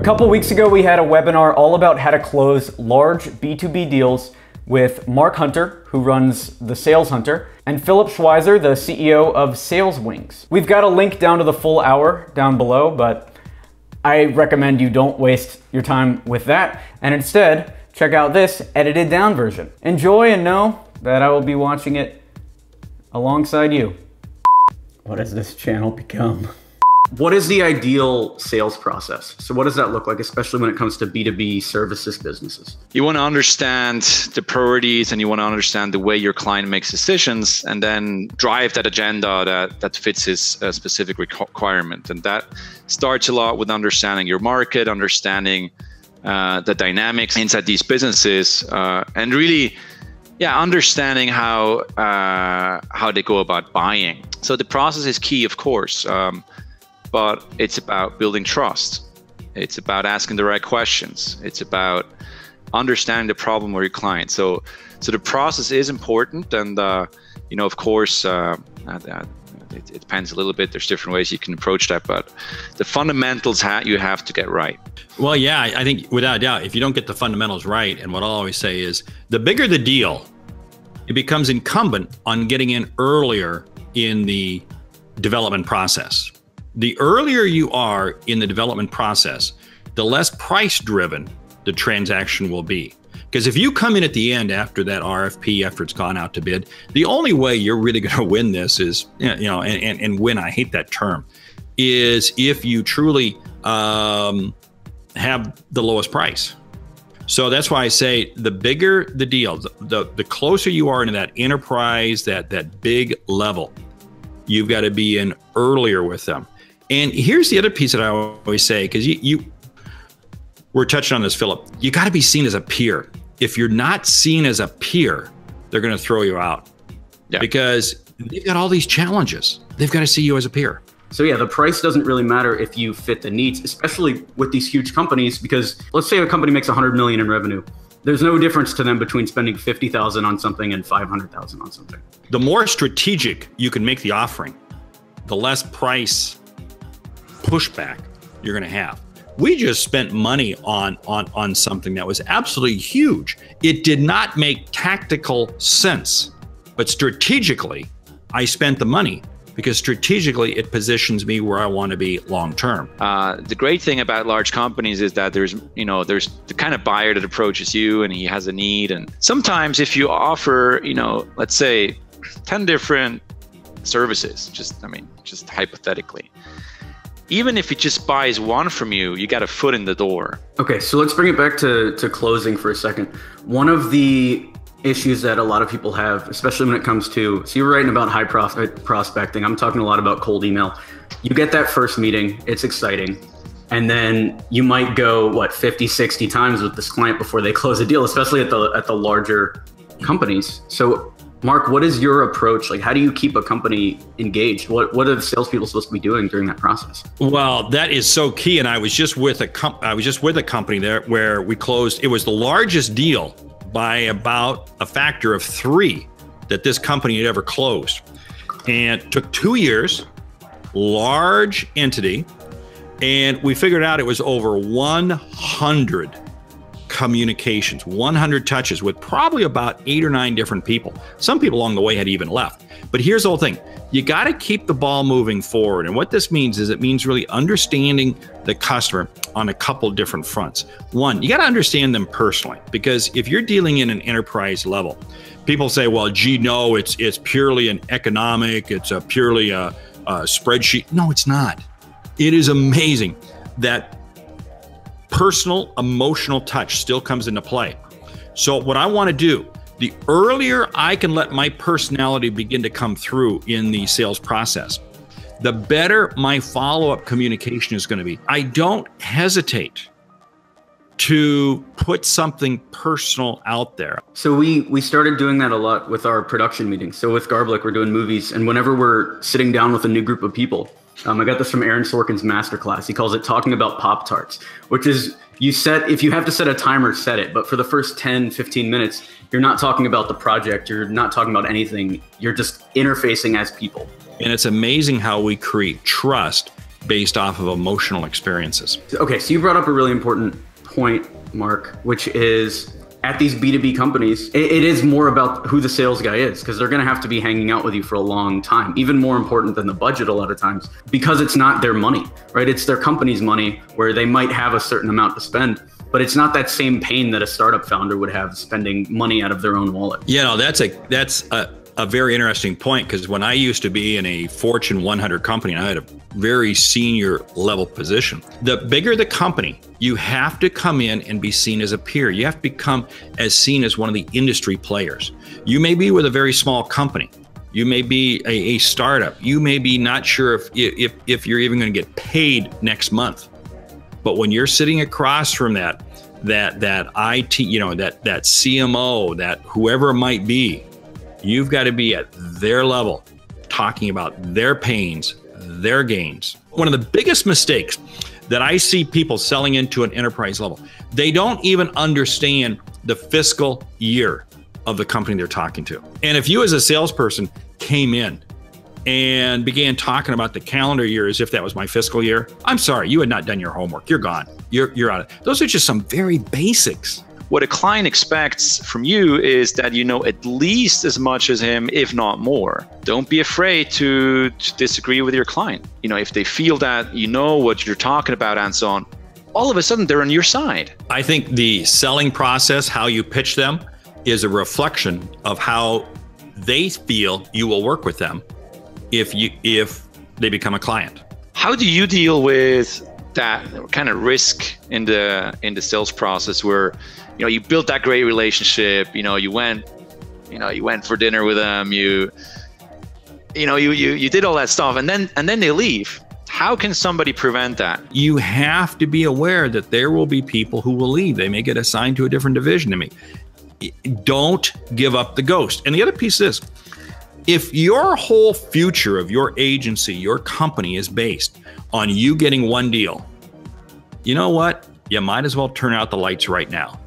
couple weeks ago, we had a webinar all about how to close large B2B deals with Mark Hunter, who runs the Sales Hunter, and Philip Schweizer, the CEO of SalesWings. We've got a link down to the full hour down below, but I recommend you don't waste your time with that, and instead, check out this edited down version. Enjoy and know that I will be watching it alongside you. What has this channel become? What is the ideal sales process? So what does that look like, especially when it comes to B2B services businesses? You want to understand the priorities and you want to understand the way your client makes decisions and then drive that agenda that fits his specific requirement. And that starts a lot with understanding your market, understanding the dynamics inside these businesses, and really, understanding how they go about buying. So the process is key, of course. But it's about building trust. It's about asking the right questions. It's about understanding the problem of your client. So the process is important, and of course, it depends a little bit. There's different ways you can approach that, but the fundamentals you have to get right. Well, yeah, I think without a doubt, if you don't get the fundamentals right, and what I'll always say is, the bigger the deal, it becomes incumbent on getting in earlier in the development process. The earlier you are in the development process, the less price-driven the transaction will be. Because if you come in at the end after that RFP, after it's gone out to bid, the only way you're really going to win this is, and win, I hate that term, is if you truly have the lowest price. So that's why I say the bigger the deal, the closer you are into that enterprise, that big level, you've got to be in earlier with them. And here's the other piece that I always say, because we're touching on this, Philip, you got to be seen as a peer. If you're not seen as a peer, they're going to throw you out. Yeah. Because they've got all these challenges. They've got to see you as a peer. So yeah, the price doesn't really matter if you fit the needs, especially with these huge companies, because let's say a company makes 100 million in revenue. There's no difference to them between spending 50,000 on something and 500,000 on something. The more strategic you can make the offering, the less price pushback you're going to have. We just spent money on something that was absolutely huge. It did not make tactical sense, but strategically, I spent the money because strategically it positions me where I want to be long term. The great thing about large companies is that there's the kind of buyer that approaches you and he has a need. And sometimes if you offer, let's say 10 different services, just hypothetically, even if he just buys one from you, you got a foot in the door. Okay, so let's bring it back to closing for a second. One of the issues that a lot of people have, especially when it comes to, so you're writing about high profit prospecting. I'm talking a lot about cold email. You get that first meeting, it's exciting. And then you might go, 50, 60 times with this client before they close a deal, especially at the larger companies. So Mark, what is your approach? Like, how do you keep a company engaged? What are the salespeople supposed to be doing during that process? Well, that is so key. And I was just with a company there where we closed. It was the largest deal by about a factor of 3 that this company had ever closed. And it took 2 years, large entity. And we figured out it was over 100 communications, 100 touches with probably about 8 or 9 different people. Some people along the way had even left. But here's the whole thing. You got to keep the ball moving forward. And what this means is it means really understanding the customer on a couple different fronts. One, you got to understand them personally, because if you're dealing in an enterprise level, people say, well, gee, no, it's purely an economic, it's purely a spreadsheet. No, it's not. It is amazing that personal, emotional touch still comes into play. So what I want to do, the earlier I can let my personality begin to come through in the sales process, the better my follow-up communication is going to be. I don't hesitate to put something personal out there. So we started doing that a lot with our production meetings. So with Garblick, we're doing movies, and whenever we're sitting down with a new group of people, I got this from Aaron Sorkin's masterclass. He calls it talking about Pop-Tarts, which is if you have to set a timer, set it. But for the first 10, 15 minutes, you're not talking about the project. You're not talking about anything. You're just interfacing as people. And it's amazing how we create trust based off of emotional experiences. Okay, so you brought up a really important point, Mark, which is at these B2B companies, it is more about who the sales guy is, because they're going to have to be hanging out with you for a long time, even more important than the budget a lot of times, because it's not their money, right? It's their company's money where they might have a certain amount to spend, but it's not that same pain that a startup founder would have spending money out of their own wallet. That's a very interesting point, because when I used to be in a Fortune 100 company, and I had a very senior level position, the bigger the company, you have to come in and be seen as a peer. You have to become as seen as one of the industry players. You may be with a very small company. You may be a startup. You may be not sure if you're even going to get paid next month. But when you're sitting across from that IT, that CMO, that whoever it might be, you've got to be at their level, talking about their pains, their gains. One of the biggest mistakes that I see people selling into an enterprise level, they don't even understand the fiscal year of the company they're talking to. And if you as a salesperson came in and began talking about the calendar year as if that was my fiscal year, I'm sorry, you had not done your homework. You're gone. You're out. Those are just some very basics. What a client expects from you is that you know at least as much as him, if not more. Don't be afraid to disagree with your client. You know, if they feel that you know what you're talking about and so on, all of a sudden they're on your side. I think the selling process, how you pitch them, is a reflection of how they feel you will work with them if they become a client. How do you deal with that kind of risk in the sales process where you built that great relationship, you went for dinner with them, you did all that stuff, and then they leave? How can somebody prevent that? You have to be aware that there will be people who will leave. They may get assigned to a different division. Don't give up the ghost. And the other piece is, if your whole future of your agency, your company is based on you getting one deal, you know what? You might as well turn out the lights right now.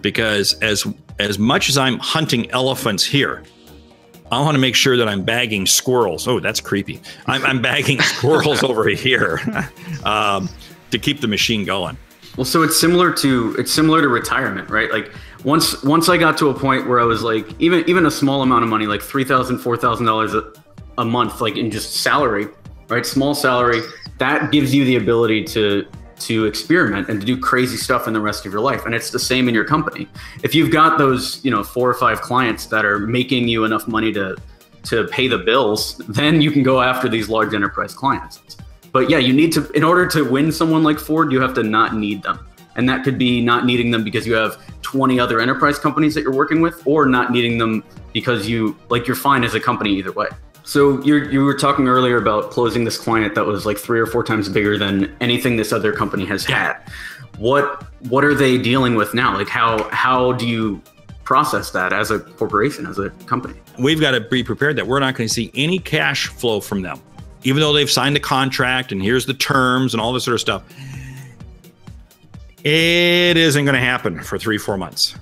Because as much as I'm hunting elephants here, I want to make sure that I'm bagging squirrels. Oh, that's creepy. I'm bagging squirrels over here to keep the machine going. Well, so it's similar to retirement, right? Like once I got to a point where I was like, even a small amount of money, like $3,000, $4,000 a month, like in just salary, right? Small salary, that gives you the ability to experiment and to do crazy stuff in the rest of your life. And it's the same in your company. If you've got those, 4 or 5 clients that are making you enough money to pay the bills, then you can go after these large enterprise clients. But yeah, you need to, in order to win someone like Ford, you have to not need them. And that could be not needing them because you have 20 other enterprise companies that you're working with, or not needing them because you're fine as a company either way. So you were talking earlier about closing this client that was like 3 or 4 times bigger than anything this other company has had. What are they dealing with now? Like how do you process that as a corporation, as a company? We've got to be prepared that we're not going to see any cash flow from them, even though they've signed the contract and here's the terms and all this sort of stuff. It isn't going to happen for 3-4 months.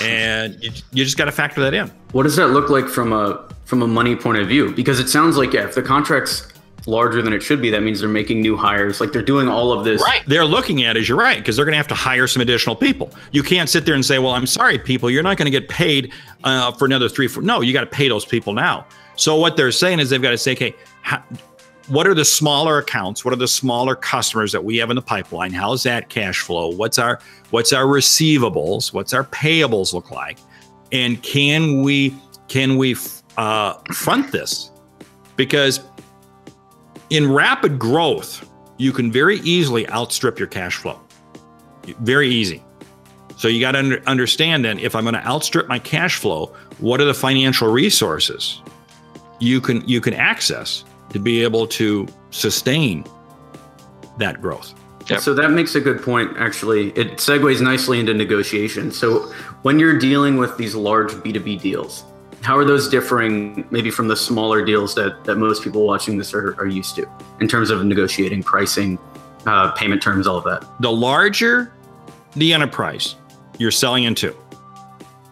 And you just got to factor that in. What does that look like from a money point of view? Because it sounds like, if the contract's larger than it should be, that means they're making new hires. Like they're doing all of this. Right. They're looking at it, you're right, because they're going to have to hire some additional people. You can't sit there and say, well, I'm sorry, people, you're not going to get paid for another 3-4. No, you got to pay those people now. So what they're saying is they've got to say, okay, what are the smaller accounts? What are the smaller customers that we have in the pipeline? How's that cash flow? What's our receivables? What's our payables look like? And can we front this? Because in rapid growth, you can very easily outstrip your cash flow. Very easy. So you got to understand then, if I'm going to outstrip my cash flow, what are the financial resources you can access to be able to sustain that growth? Yep. So that makes a good point, actually. It segues nicely into negotiation. So when you're dealing with these large B2B deals, how are those differing maybe from the smaller deals that most people watching this are used to in terms of negotiating pricing, payment terms, all of that? The larger the enterprise you're selling into,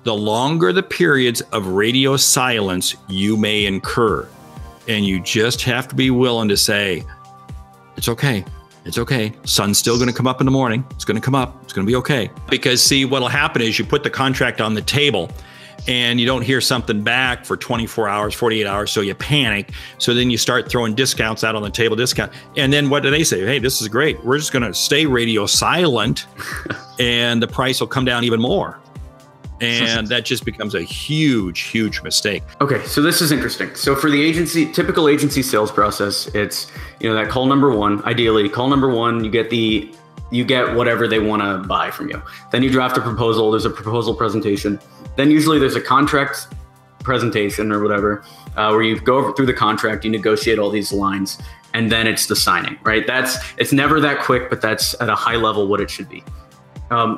the longer the periods of radio silence you may incur. And you just have to be willing to say, It's okay. It's okay. Sun's still going to come up in the morning. It's going to come up. It's going to be okay. Because see, what'll happen is you put the contract on the table and you don't hear something back for 24 hours, 48 hours. So you panic. So then you start throwing discounts out on the table, And then what do they say? Hey, this is great. We're just going to stay radio silent and the price will come down even more. And that just becomes a huge, huge mistake. Okay, so this is interesting. So for the agency, typical agency sales process, it's, that call number one, ideally call number one, you get whatever they want to buy from you. Then you draft a proposal, there's a proposal presentation. Then usually there's a contract presentation or whatever, where you go through the contract, you negotiate all these lines, and then it's the signing, right? It's never that quick, but that's at a high level what it should be.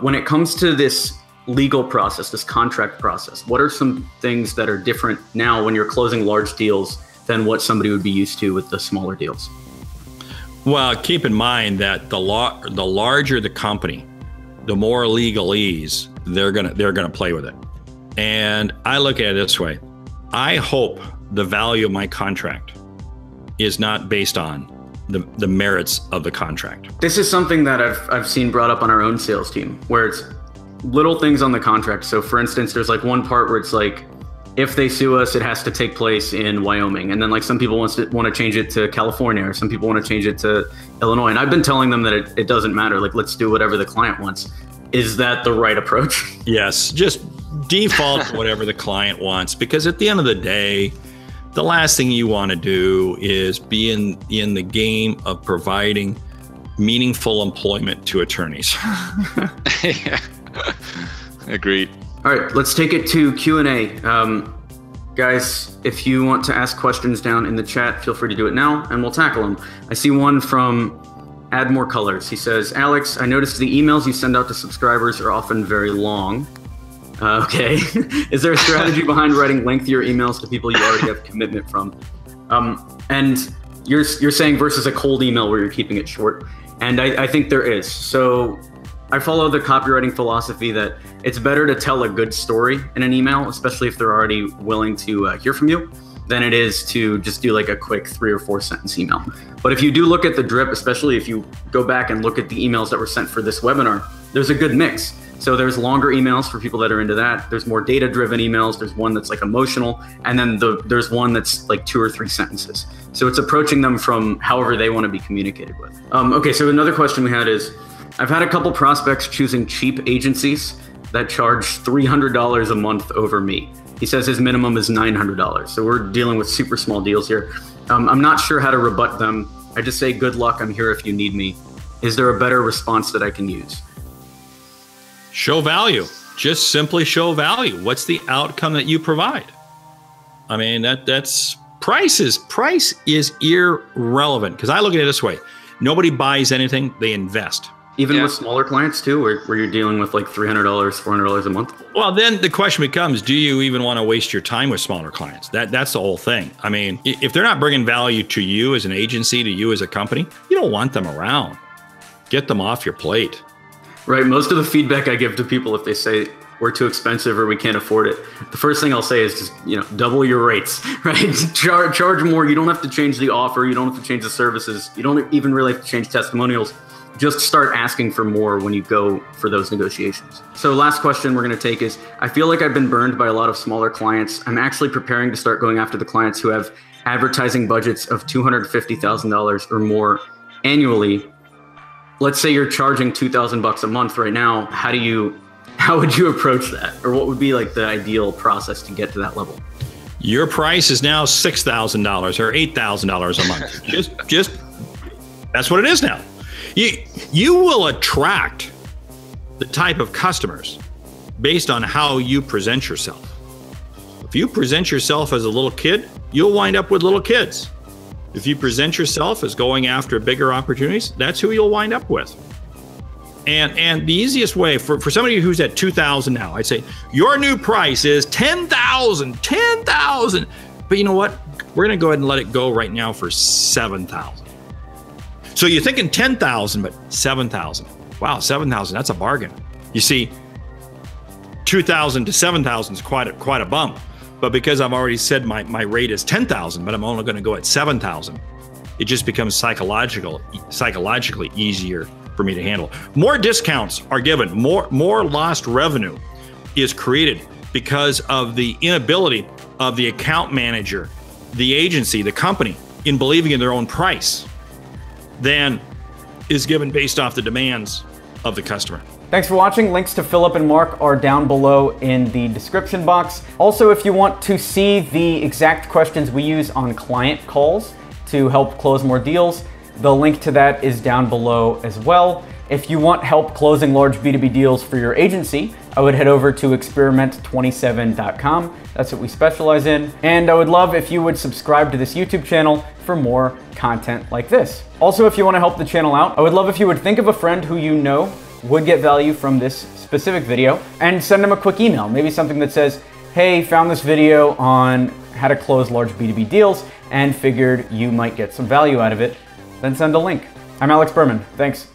When it comes to this legal process, this contract process, what are some things that are different now when you're closing large deals than what somebody would be used to with the smaller deals? Well, keep in mind that the larger the company, the more legalese they're gonna play with it. And I look at it this way: I hope the value of my contract is not based on the merits of the contract. This is something that I've seen brought up on our own sales team, where it's little things on the contract. So for instance, there's like one part where it's like, if they sue us, it has to take place in Wyoming. And then like some people want to change it to California, or some people want to change it to Illinois. And I've been telling them that it doesn't matter. Like, let's do whatever the client wants. Is that the right approach? Yes, just default to whatever the client wants, because at the end of the day, the last thing you want to do is be in the game of providing meaningful employment to attorneys. Yeah. Agreed. All right, let's take it to Q&A. Guys, if you want to ask questions down in the chat, feel free to do it now and we'll tackle them. I see one from Add More Colors. He says, Alex, I noticed the emails you send out to subscribers are often very long. Okay. Is there a strategy behind writing lengthier emails to people you already have commitment from? And you're saying versus a cold email where you're keeping it short. And I think there is. So I follow the copywriting philosophy that it's better to tell a good story in an email, especially if they're already willing to hear from you, than it is to just do like a quick 3 or 4 sentence email. But if you do look at the drip, especially if you go back and look at the emails that were sent for this webinar, there's a good mix. So there's longer emails for people that are into that. There's more data-driven emails. There's one that's like emotional. And then there's one that's like 2 or 3 sentences. So it's approaching them from however they want to be communicated with. Okay, so another question we had is, I've had a couple prospects choosing cheap agencies that charge $300 a month over me. He says his minimum is $900. So we're dealing with super small deals here. I'm not sure how to rebut them. I just say, good luck, I'm here if you need me. Is there a better response that I can use? Show value. Just simply show value. What's the outcome that you provide? I mean, that's price is irrelevant, because I look at it this way. Nobody buys anything, they invest. Even with smaller clients too, where you're dealing with like $300, $400 a month? Well, then the question becomes, do you even want to waste your time with smaller clients? That's the whole thing. I mean, if they're not bringing value to you as an agency, to you as a company, you don't want them around. Get them off your plate. Right. Most of the feedback I give to people, if they say we're too expensive or we can't afford it, the first thing I'll say is just, double your rates, right? Charge more. You don't have to change the offer. You don't have to change the services. You don't even really have to change testimonials. Just start asking for more when you go for those negotiations. So last question we're going to take is, I feel like I've been burned by a lot of smaller clients. I'm actually preparing to start going after the clients who have advertising budgets of $250,000 or more annually. Let's say you're charging $2,000 a month right now. How would you approach that? Or what would be like the ideal process to get to that level? Your price is now $6,000 or $8,000 a month. just that's what it is now. You will attract the type of customers based on how you present yourself. If you present yourself as a little kid, you'll wind up with little kids. If you present yourself as going after bigger opportunities, that's who you'll wind up with. And the easiest way for somebody who's at 2,000 now, I'd say your new price is 10,000. But you know what? We're going to go ahead and let it go right now for 7,000. So you're thinking 10,000, but 7,000. Wow, 7,000, that's a bargain. You see, 2,000 to 7,000 is quite a bump. But because I've already said my rate is 10,000, but I'm only going to go at 7,000, it just becomes psychologically easier for me to handle. More discounts are given, more lost revenue is created because of the inability of the account manager, the agency, the company, in believing in their own price than is given based off the demands of the customer. Thanks for watching. Links to Philip and Mark are down below in the description box. Also, if you want to see the exact questions we use on client calls to help close more deals, the link to that is down below as well. If you want help closing large B2B deals for your agency, I would head over to experiment27.com. That's what we specialize in. And I would love if you would subscribe to this YouTube channel for more content like this. Also, if you want to help the channel out, I would love if you would think of a friend who you know would get value from this specific video and send them a quick email. Maybe something that says, hey, found this video on how to close large B2B deals and figured you might get some value out of it. Then send a link. I'm Alex Berman. Thanks.